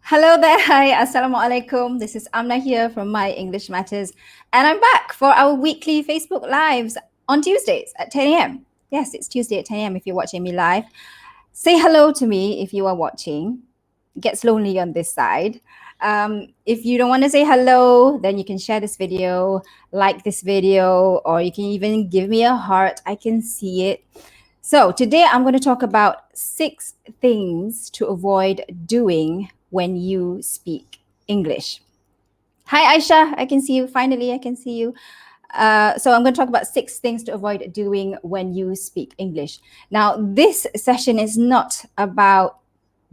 Hello there. Hi. Assalamu alaikum. This is Amnah here from My English Matters. And I'm back for our weekly Facebook Lives on Tuesdays at 10 a.m. Yes, it's Tuesday at 10 a.m. if you're watching me live. Say hello to me if you are watching. It gets lonely on this side. If you don't want to say hello, then you can share this video, like this video, or you can even give me a heart. I can see it. So today I'm going to talk about 6 things to avoid doing when you speak English. Hi, Aisha. I can see you. Finally, I can see you. So I'm going to talk about 6 things to avoid doing when you speak English. Now, this session is not about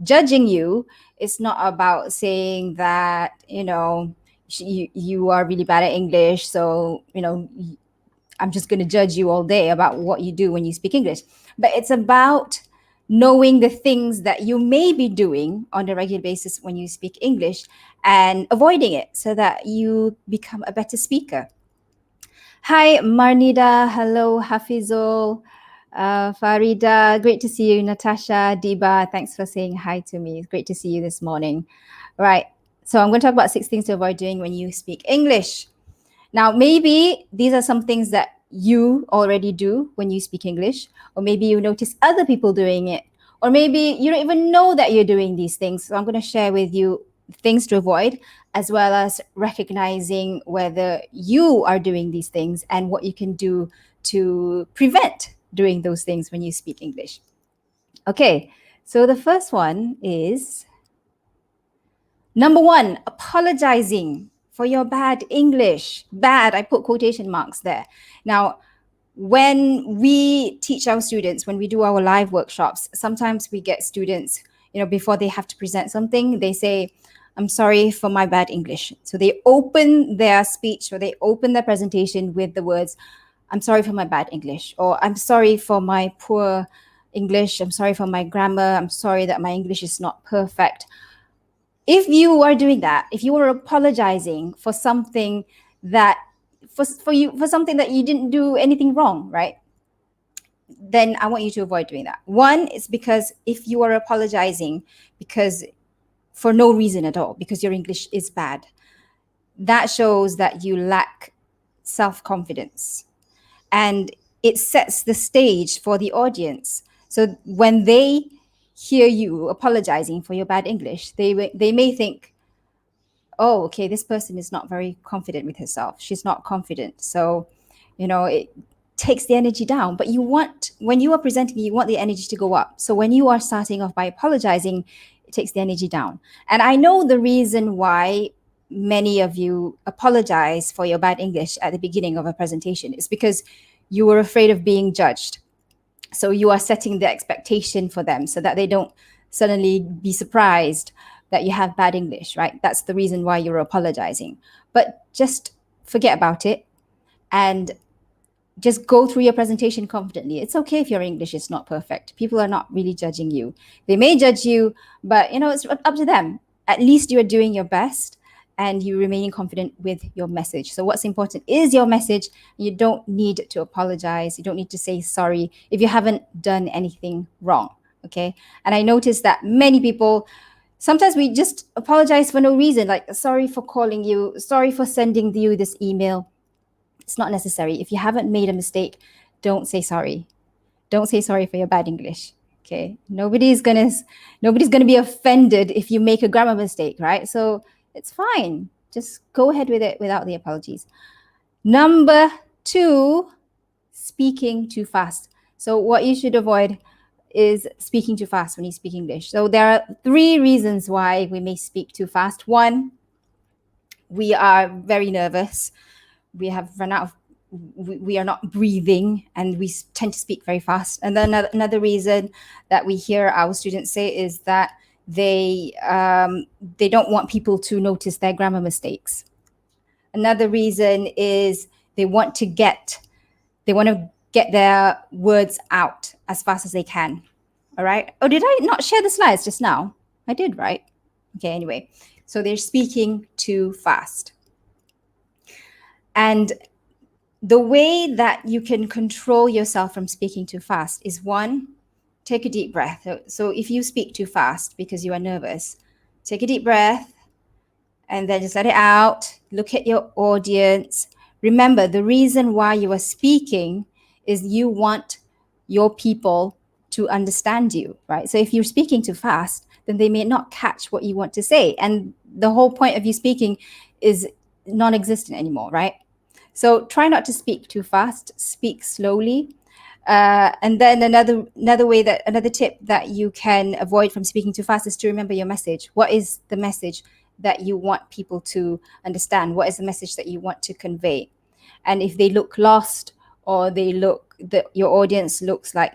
judging you. It's not about saying that, you are really bad at English. So, I'm just going to judge you all day about what you do when you speak English. But it's about knowing the things that you may be doing on a regular basis when you speak English and avoiding it so that you become a better speaker. Hi, Marnida. Hello, Hafizul. Farida, great to see you. Natasha, Diba, thanks for saying hi to me. It's great to see you this morning. Right. So I'm going to talk about 6 things to avoid doing when you speak English. Now, maybe these are some things that you already do when you speak English, or maybe you notice other people doing it, or maybe you don't even know that you're doing these things. So I'm going to share with you things to avoid, as well as recognizing whether you are doing these things and what you can do to prevent doing those things when you speak English. Okay, so the first one is number 1, apologizing for your bad English. Bad, I put quotation marks there. Now, when we teach our students, when we do our live workshops, sometimes we get students, before they have to present something, they say, I'm sorry for my bad English. So they open their speech or they open their presentation with the words, I'm sorry for my bad English, or I'm sorry for my poor English, I'm sorry for my grammar, I'm sorry that my English is not perfect. If you are doing that, if you are apologizing for something that for something that you didn't do anything wrong, right? Then I want you to avoid doing that. One is because if you are apologizing because for no reason at all, because your English is bad, that shows that you lack self-confidence. And it sets the stage for the audience. So when they hear you apologizing for your bad English, they may think, oh, okay, this person is not very confident with herself. She's not confident. So, it takes the energy down. But when you are presenting, you want the energy to go up. So when you are starting off by apologizing, it takes the energy down. And I know the reason why many of you apologize for your bad English at the beginning of a presentation is because you were afraid of being judged. So you are setting the expectation for them so that they don't suddenly be surprised that you have bad English, right? That's the reason why you're apologizing. But just forget about it and just go through your presentation confidently. It's okay if your English is not perfect. People are not really judging you. They may judge you, but it's up to them. At least you are doing your best and you remaining confident with your message. So what's important is your message. You don't need to apologize. You don't need to say sorry if you haven't done anything wrong, okay? And I noticed that many people, sometimes we just apologize for no reason, like sorry for calling you, sorry for sending you this email. It's not necessary. If you haven't made a mistake, don't say sorry. Don't say sorry for your bad English. Okay. Nobody's gonna be offended if you make a grammar mistake, right? So it's fine. Just go ahead with it without the apologies. Number 2, speaking too fast. So what you should avoid is speaking too fast when you speak English. So there are 3 reasons why we may speak too fast. 1, we are very nervous. We have run out of, we are not breathing and we tend to speak very fast. And then another reason that we hear our students say is that they don't want people to notice their grammar mistakes. Another reason is they want to get their words out as fast as they can. All right. Oh, did I not share the slides just now? I did, right? Okay, anyway. So they're speaking too fast. And the way that you can control yourself from speaking too fast is 1, take a deep breath. So if you speak too fast because you are nervous, Take a deep breath and then just let it out. Look at your audience. Remember, the reason why you are speaking is you want your people to understand you, right? So if you're speaking too fast, then they may not catch what you want to say. And the whole point of you speaking is non-existent anymore, right? So try not to speak too fast, speak slowly. And then another tip that you can avoid from speaking too fast is to remember your message. What is the message that you want people to understand? What is the message that you want to convey? And if they look lost, or your audience looks like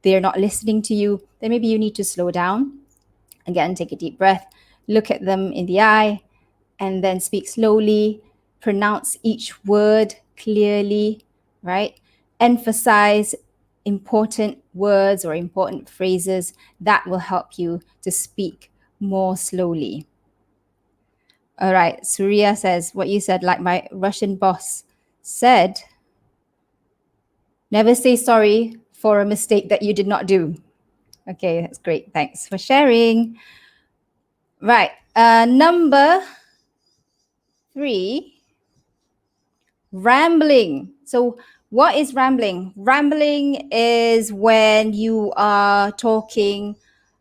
they're not listening to you, then maybe you need to slow down. Again, take a deep breath, look at them in the eye, and then speak slowly, pronounce each word clearly, right? Emphasize important words or important phrases. That will help you to speak more slowly. All right, Surya says, what you said, like my Russian boss said, never say sorry for a mistake that you did not do. Okay, that's great. Thanks for sharing. Right, number 3, rambling. So what is rambling? Rambling is when you are talking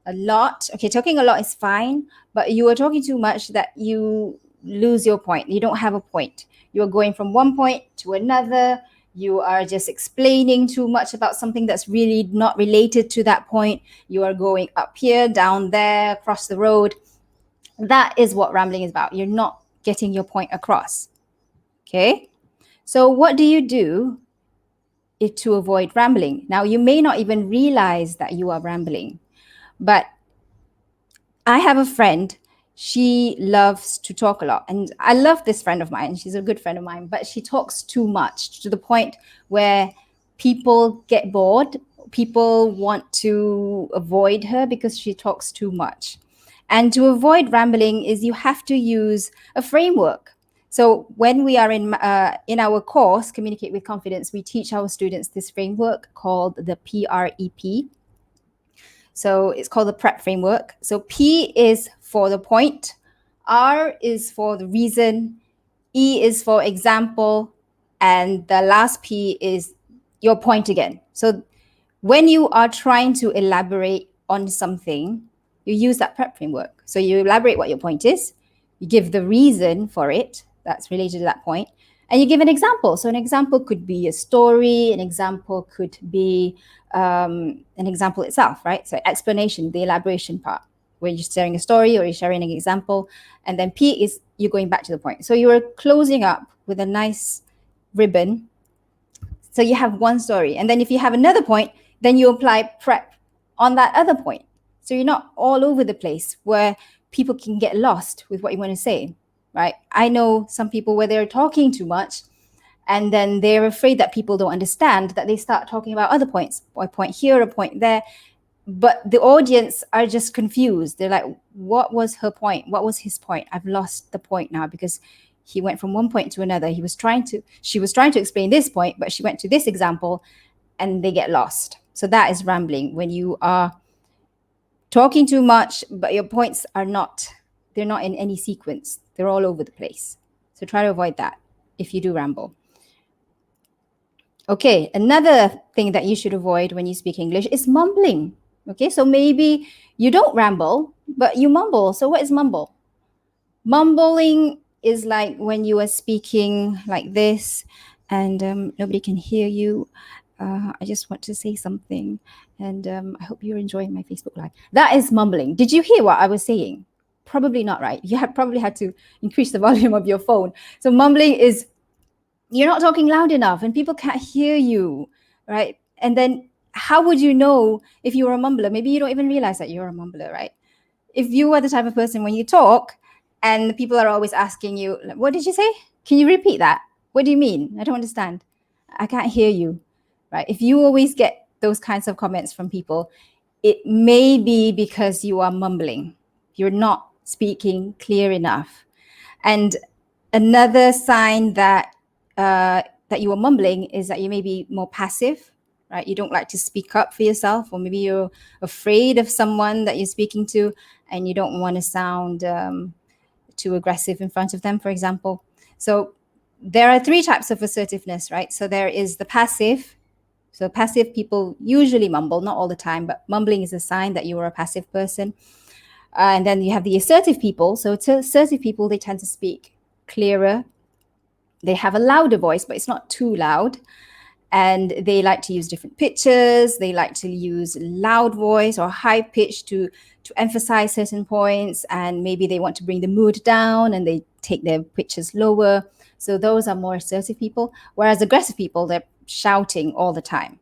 a lot. Okay, talking a lot is fine, but you are talking too much that you lose your point. You don't have a point. You're going from one point to another. You are just explaining too much about something that's really not related to that point. You are going up here, down there, across the road. That is what rambling is about. You're not getting your point across. Okay? So what do you do to avoid rambling? Now, you may not even realize that you are rambling, but I have a friend. She loves to talk a lot. And I love this friend of mine. She's a good friend of mine, but she talks too much to the point where people get bored. People want to avoid her because she talks too much. And to avoid rambling is you have to use a framework. So when we are in our course, Communicate with Confidence, we teach our students this framework called the PREP. So it's called the PrEP framework. So P is for the point, R is for the reason, E is for example, and the last P is your point again. So when you are trying to elaborate on something, you use that PrEP framework. So you elaborate what your point is, you give the reason for it that's related to that point, and you give an example. So an example could be a story, an example could be an example itself, right? So explanation, the elaboration part, where you're sharing a story or you're sharing an example. And then P is you're going back to the point. So you're closing up with a nice ribbon. So you have one story. And then if you have another point, then you apply PrEP on that other point. So you're not all over the place where people can get lost with what you want to say, right? I know some people where they're talking too much and then they're afraid that people don't understand, that they start talking about other points, a point here, a point there. But the audience are just confused. They're like, what was her point? What was his point? I've lost the point now because he went from one point to another. She was trying to explain this point, but she went to this example and they get lost. So that is rambling, when you are talking too much, but your points they're not in any sequence. They're all over the place. So try to avoid that if you do ramble. Okay, another thing that you should avoid when you speak English is mumbling. Okay, so maybe you don't ramble, but you mumble. So what is mumble? Mumbling is like when you are speaking like this and nobody can hear you. I just want to say something, and I hope you're enjoying my Facebook Live. That is mumbling. Did you hear what I was saying? Probably not, right? You probably had to increase the volume of your phone. So mumbling is you're not talking loud enough and people can't hear you, right? And then how would you know if you were a mumbler? Maybe you don't even realize that you're a mumbler, right? If you are the type of person when you talk and people are always asking you, what did you say? Can you repeat that? What do you mean? I don't understand. I can't hear you, right? If you always get those kinds of comments from people, it may be because you are mumbling. You're not speaking clear enough. And another sign that you are mumbling is that you may be more passive, right? You don't like to speak up for yourself, or maybe you're afraid of someone that you're speaking to and you don't want to sound too aggressive in front of them, for example. So there are three types of assertiveness, right? So there is the passive. So passive people usually mumble, not all the time, but mumbling is a sign that you are a passive person. And then you have the assertive people. So assertive people, they tend to speak clearer. They have a louder voice, but it's not too loud. And they like to use different pitches. They like to use loud voice or high pitch to emphasize certain points. And maybe they want to bring the mood down and they take their pitches lower. So those are more assertive people. Whereas aggressive people, they're shouting all the time.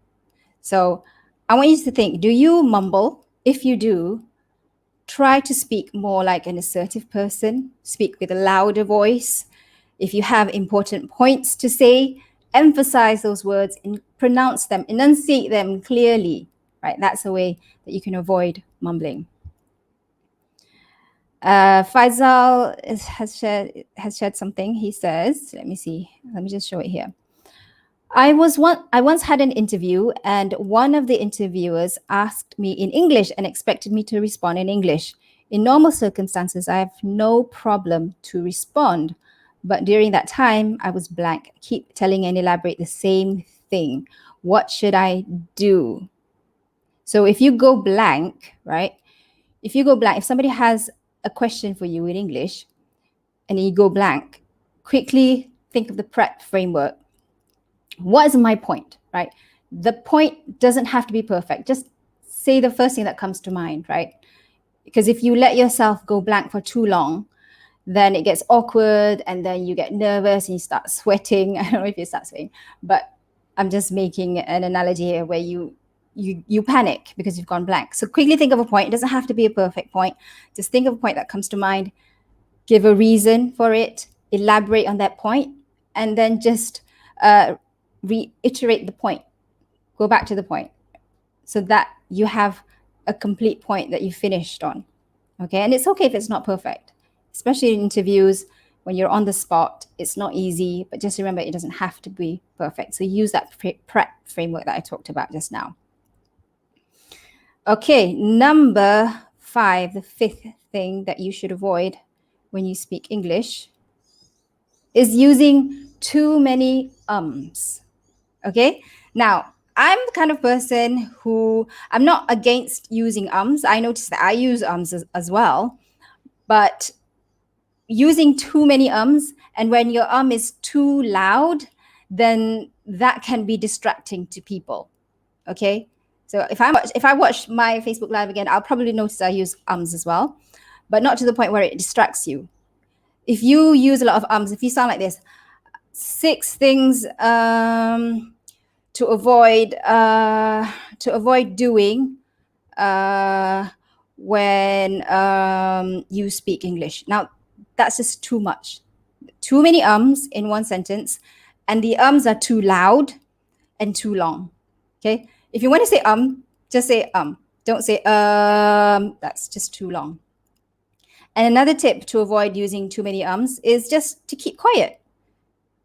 So I want you to think, do you mumble? If you do, try to speak more like an assertive person. Speak with a louder voice. If you have important points to say, emphasize those words and pronounce them, enunciate them clearly, right? That's a way that you can avoid mumbling. Faisal has shared something. He says, let me just show it here. I once had an interview, and one of the interviewers asked me in English and expected me to respond in English. In normal circumstances, I have no problem to respond. But during that time, I was blank. Keep telling and elaborate the same thing. What should I do? So if you go blank, right? If somebody has a question for you in English and you go blank, quickly think of the PrEP framework. What is my point, right? The point doesn't have to be perfect. Just say the first thing that comes to mind, right? Because if you let yourself go blank for too long, then it gets awkward and then you get nervous and you start sweating. I don't know if you start sweating, but I'm just making an analogy here where you panic because you've gone blank. So quickly think of a point. It doesn't have to be a perfect point. Just think of a point that comes to mind, give a reason for it, elaborate on that point, and then just reiterate the point. Go back to the point so that you have a complete point that you finished on. Okay, and it's okay if it's not perfect, especially in interviews when you're on the spot. It's not easy, but just remember it doesn't have to be perfect. So use that PrEP framework that I talked about just now. Okay, number 5, the fifth thing that you should avoid when you speak English is using too many ums. Okay, now I'm the kind of person who, I'm not against using ums. I notice that I use ums as well, but using too many ums, and when your is too loud, then that can be distracting to people. Okay, so if I watch my Facebook Live again, I'll probably notice I use ums as well, but not to the point where it distracts you. If you use a lot of ums, if you sound like this, 6 things to avoid doing when you speak English. Now, that's just too much. Too many ums in one sentence, and the ums are too loud and too long. Okay? If you want to say just say Don't say that's just too long. And another tip to avoid using too many ums is just to keep quiet.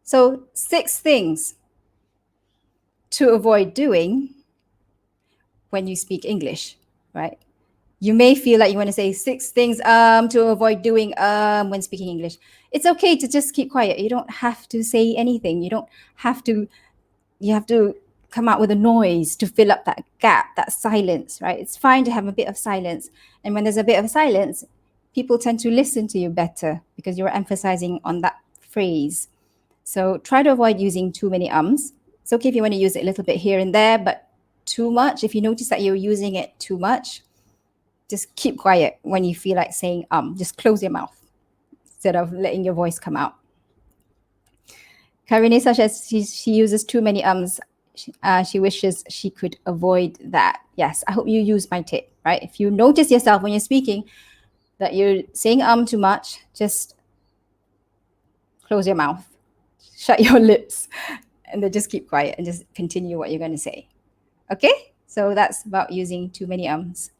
So 6 things to avoid doing when you speak English, right? You may feel like you want to say 6 things to avoid doing when speaking English. It's okay to just keep quiet. You don't have to say anything. You have to come out with a noise to fill up that gap, that silence, right? It's fine to have a bit of silence. And when there's a bit of silence, people tend to listen to you better because you're emphasizing on that phrase. So try to avoid using too many ums. It's okay if you want to use it a little bit here and there, but too much, if you notice that you're using it too much, just keep quiet when you feel like saying just close your mouth instead of letting your voice come out. Karinesa says she uses too many ums. She wishes she could avoid that. Yes, I hope you use my tip, right? If you notice yourself when you're speaking that you're saying too much, just close your mouth, shut your lips, and then just keep quiet and just continue what you're going to say. Okay? So that's about using too many ums.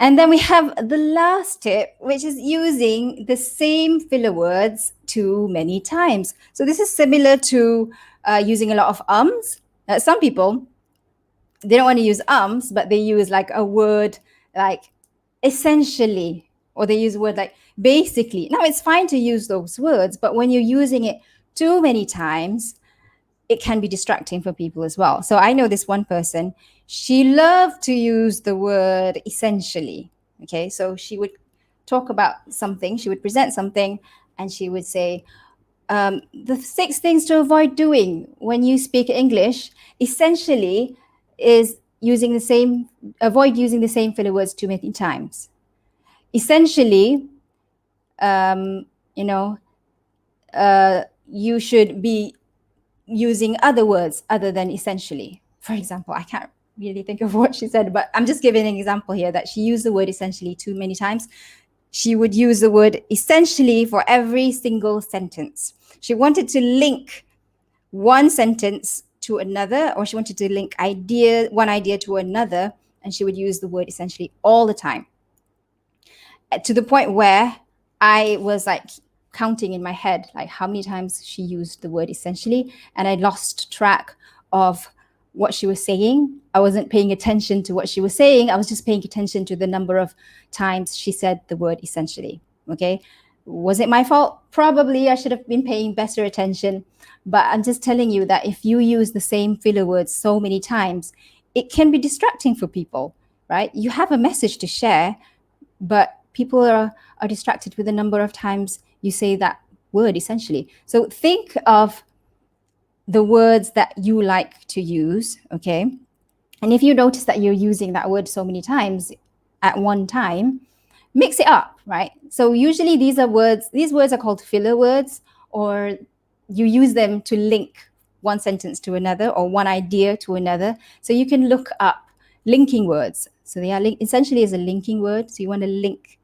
And then we have the last tip, which is using the same filler words too many times. So this is similar to using a lot of ums. Some people, they don't want to use ums, but they use like a word like essentially, or they use a word like basically. Now, it's fine to use those words, but when you're using it too many times, it can be distracting for people as well. So I know this one person, she loved to use the word essentially. Okay, so she would talk about something, she would present something, and she would say, the 6 things to avoid doing when you speak English essentially is avoid using the same filler words too many times. Essentially, um, you know, you should be using other words other than essentially. For example, I can't really think of what she said, but I'm just giving an example here that she used the word essentially too many times. She would use the word essentially for every single sentence. She wanted to link one sentence to another, or she wanted to link one idea to another, and she would use the word essentially all the time, to the point where I was like counting in my head like how many times she used the word essentially, and I lost track of what she was saying. I wasn't paying attention to what she was saying. I was just paying attention to the number of times she said the word essentially. Okay. Was it my fault? Probably. I should have been paying better attention. But I'm just telling you that if you use the same filler words so many times, it can be distracting for people, right? You have a message to share, but people are distracted with the number of times you say that word essentially. So think of the words that you like to use, okay? And if you notice that you're using that word so many times at one time, mix it up, right? So usually these words are called filler words, or you use them to link one sentence to another or one idea to another. So you can look up linking words. So they are essentially is a linking word. So you want to link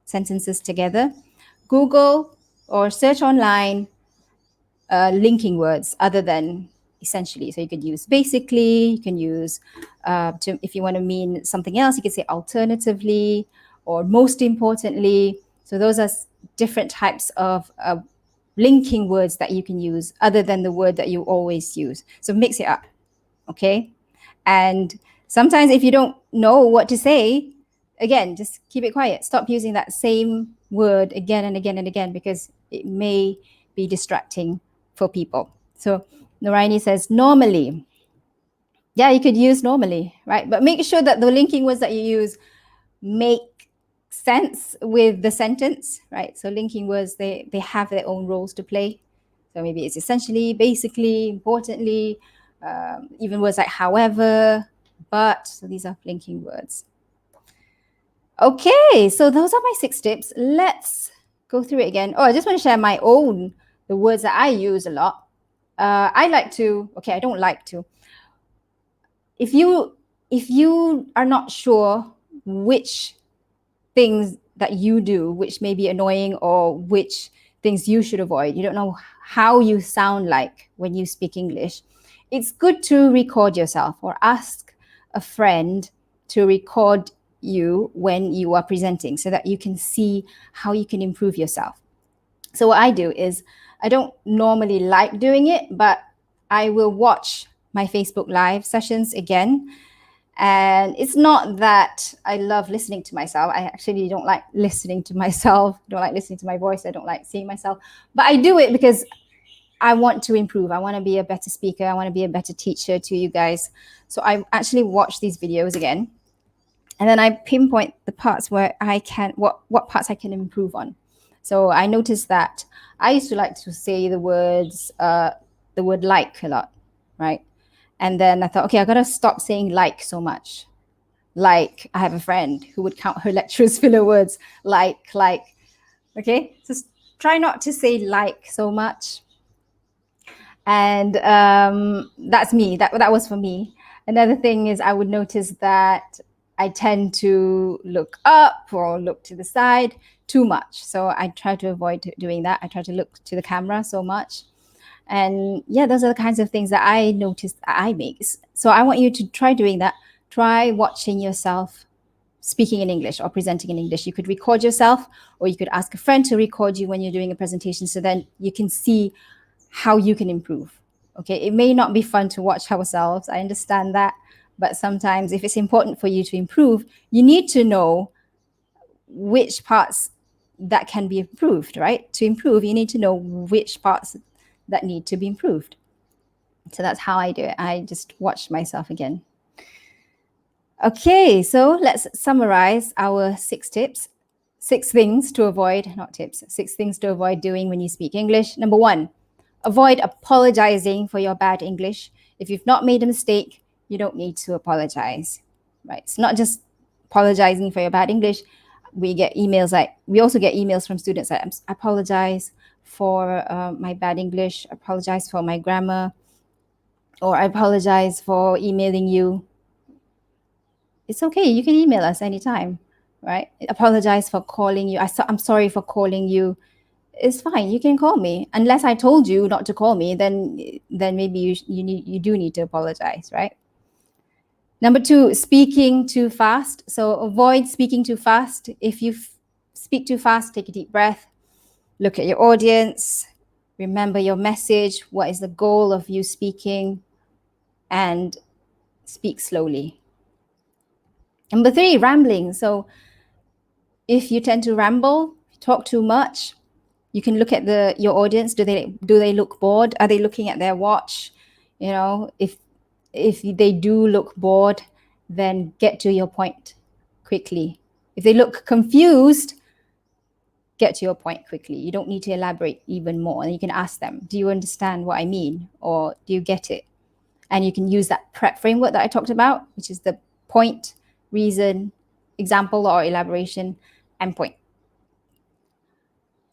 sentences together. Google or search online linking words other than essentially. So you could use basically, you can use, if you want to mean something else, you could say alternatively or most importantly. So those are different types of linking words that you can use other than the word that you always use. So mix it up, okay? And sometimes if you don't know what to say, again, just keep it quiet. Stop using that same word again and again and again, because it may be distracting for people. So Noraini says normally. Yeah, you could use normally, right? But make sure that the linking words that you use make sense with the sentence, right? So linking words, they have their own roles to play. So maybe it's essentially, basically, importantly, even words like however, but. So these are linking words. Okay, so those are my 6 tips. Let's go through it again. Oh, I just want to share the words that I use a lot. I don't like to. If you are not sure which things that you do, which may be annoying, or which things you should avoid, you don't know how you sound like when you speak English, it's good to record yourself or ask a friend to record you when you are presenting so that you can see how you can improve yourself. So what I do is, I don't normally like doing it, but I will watch my Facebook Live sessions again. And it's not that I love listening to myself. I actually don't like listening to myself. I don't like listening to my voice. I don't like seeing myself. But I do it because I want to improve. I want to be a better speaker. I want to be a better teacher to you guys. So I actually watch these videos again. And then I pinpoint the parts where what parts I can improve on. So I noticed that I used to like to say the word like a lot, right? And then I thought, okay, I got to stop saying like so much. Like, I have a friend who would count her lectures filler words like. Okay, so try not to say like so much. And that's me. That was for me. Another thing is, I would notice that I tend to look up or look to the side too much. So I try to avoid doing that. I try to look to the camera so much. And yeah, those are the kinds of things that I noticed I make. So I want you to try doing that. Try watching yourself speaking in English or presenting in English. You could record yourself, or you could ask a friend to record you when you're doing a presentation, so then you can see how you can improve. Okay, it may not be fun to watch ourselves. I understand that, But sometimes if it's important for you to improve, you need to know which parts that can be improved, right? To improve, you need to know which parts that need to be improved. So that's how I do it. I just watch myself again. Okay, so let's summarize our 6 tips. 6 things to avoid, not tips, 6 things to avoid doing when you speak English. Number 1, avoid apologizing for your bad English. If you've not made a mistake, you don't need to apologize, right? It's not just apologizing for your bad English. We also get emails from students that I apologize for my bad English, apologize for my grammar, or I apologize for emailing you. It's okay. You can email us anytime, right? Apologize for calling you. I'm sorry for calling you. It's fine. You can call me. Unless I told you not to call me, then maybe you do need to apologize, right? Number 2, speaking too fast. So avoid speaking too fast. If you speak too fast, take a deep breath. Look at your audience. Remember your message. What is the goal of you speaking? And speak slowly. Number 3, rambling. So if you tend to ramble, talk too much, you can look at your audience. Do they look bored? Are they looking at their watch? You know, if they do look bored, then get to your point quickly. If they look confused, get to your point quickly. You don't need to elaborate even more. And you can ask them, do you understand what I mean? Or do you get it? And you can use that prep framework that I talked about, which is the point, reason, example or elaboration, and point.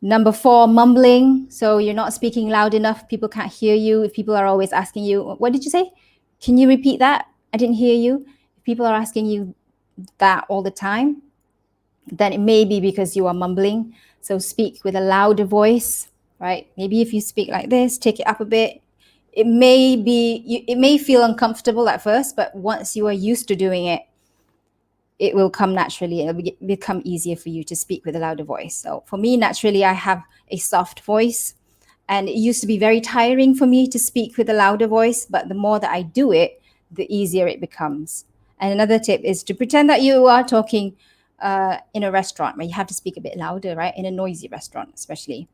Number 4, mumbling. So you're not speaking loud enough. People can't hear you. If people are always asking you, what did you say? Can you repeat that? I didn't hear you. If people are asking you that all the time, then it may be because you are mumbling. So speak with a louder voice, right? Maybe if you speak like this, take it up a bit. It may feel uncomfortable at first, but once you are used to doing it, it will come naturally and it'll become easier for you to speak with a louder voice. So for me, naturally, I have a soft voice, and it used to be very tiring for me to speak with a louder voice, but the more that I do it, the easier it becomes. And another tip is to pretend that you are talking in a restaurant where you have to speak a bit louder, right? In a noisy restaurant, especially.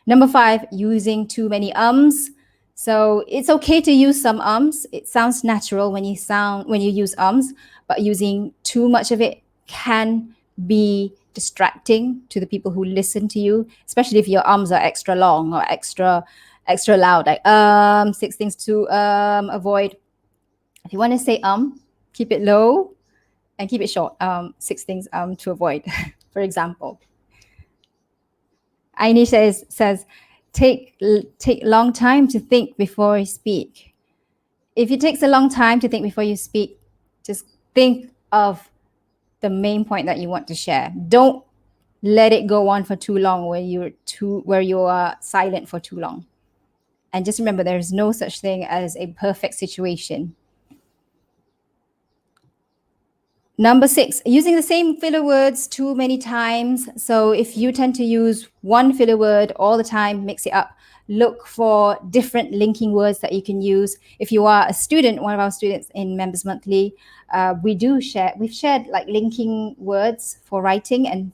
Number 5, using too many ums. So it's okay to use some ums. It sounds natural when you use ums, but using too much of it can be distracting to the people who listen to you, especially if your ums are extra long or extra loud, like 6 things to avoid. If you want to say keep it low and keep it short. 6 things to avoid, for example. Aini says, take long time to think before you speak. If it takes a long time to think before you speak, just think of the main point that you want to share. Don't let it go on for too long where you are silent for too long. And just remember, there is no such thing as a perfect situation. Number 6, using the same filler words too many times. So if you tend to use one filler word all the time, mix it up. Look for different linking words that you can use. If you are a student, one of our students in Members Monthly, we've shared like linking words for writing, and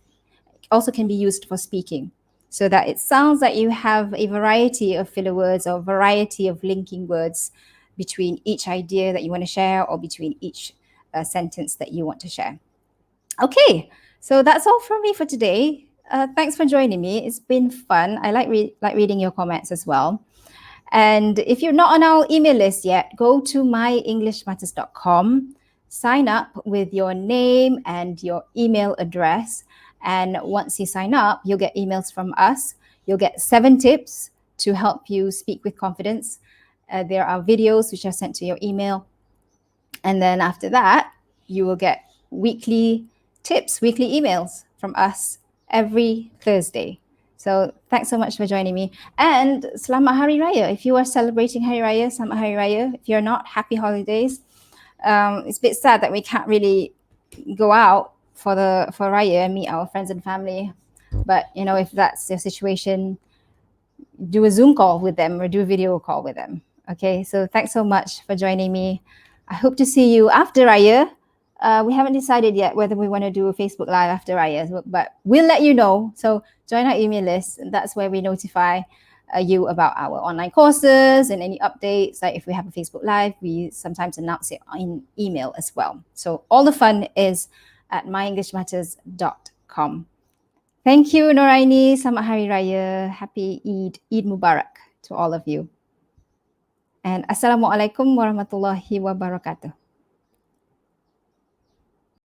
also can be used for speaking, so that it sounds like you have a variety of filler words or variety of linking words between each idea that you want to share or between each sentence that you want to share. Okay, so that's all from me for today. Thanks for joining me. It's been fun. I like reading your comments as well. And if you're not on our email list yet, go to myenglishmatters.com, sign up with your name and your email address. And once you sign up, you'll get emails from us. You'll get 7 tips to help you speak with confidence. There are videos which are sent to your email. And then after that, you will get weekly tips, weekly emails from us every Thursday. So thanks so much for joining me. And Selamat Hari Raya. If you are celebrating Hari Raya, Selamat Hari Raya. If you're not, happy holidays. It's a bit sad that we can't really go out for Raya and meet our friends and family. But, if that's your situation, do a Zoom call with them or do a video call with them. Okay, so thanks so much for joining me. I hope to see you after Raya. We haven't decided yet whether we want to do a Facebook Live after Raya, but we'll let you know. So join our email list, and that's where we notify you about our online courses and any updates. Like if we have a Facebook Live, we sometimes announce it in email as well. So all the fun is at myenglishmatters.com. Thank you, Noraini. Selamat Hari Raya. Happy Eid Mubarak to all of you. And Assalamualaikum warahmatullahi wabarakatuh.